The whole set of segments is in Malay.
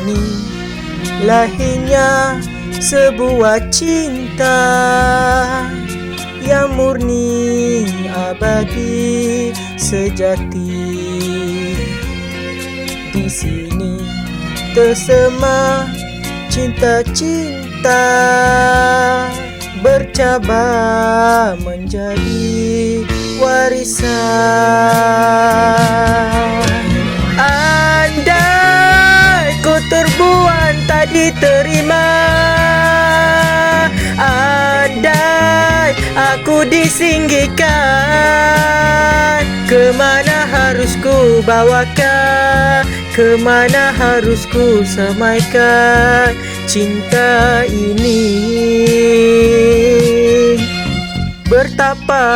ini lahirnya sebuah cinta yang murni, abadi, sejati. Di sini tersema cinta-cinta bercabar menjadi warisan. Andai ku terbuang tak diterima, andai aku disingkirkan, kemana harus ku bawakan, kemana harus ku samaikan cinta ini. Bertapa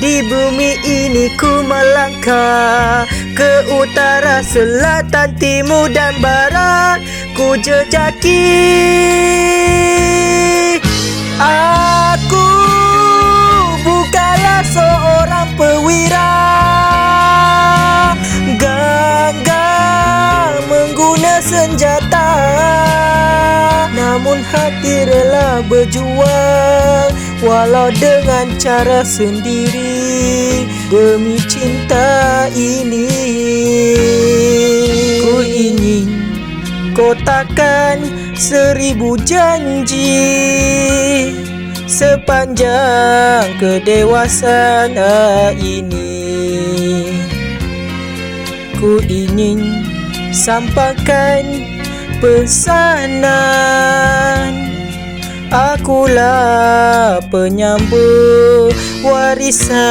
di bumi ini ku melangkah, ke utara, selatan, timur dan barat ku jejaki. Aku bukanlah seorang perwira gagah mengguna senjata, namun hati rela berjuang walau dengan cara sendiri demi cinta ini. Ku ingin kotakan 1000 janji sepanjang kedewasaan ini. Ku ingin sampaikan pesanan, akulah penyambung warisan.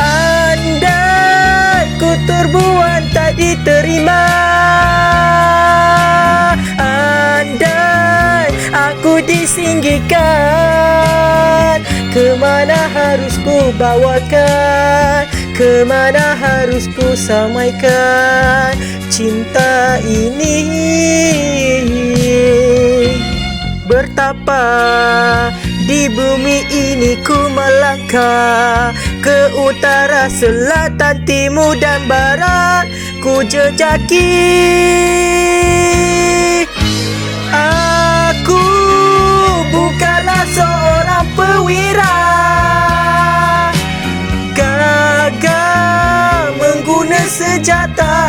Andai ku terbuang tak diterima, aku disingkirkan, kemana harus ku bawakan, kemana harus ku samaikan cinta ini. Bertapa di bumi ini ku melangkah, ke utara, selatan, timur dan barat ku jejaki. Aku bukanlah seorang perwira gagah mengguna senjata,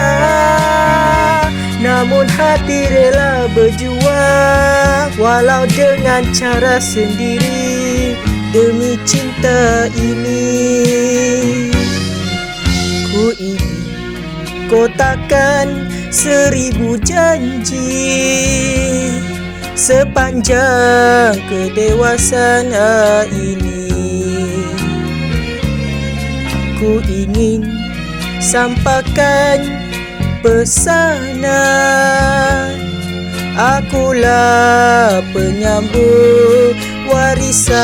namun hati rela berjuang walau dengan cara sendiri demi cinta ini. Ku ingin kotakan 1000 janji sepanjang kedewasaan ini. Ku ingin sampaikan pesanan, akulah penyambung warisan.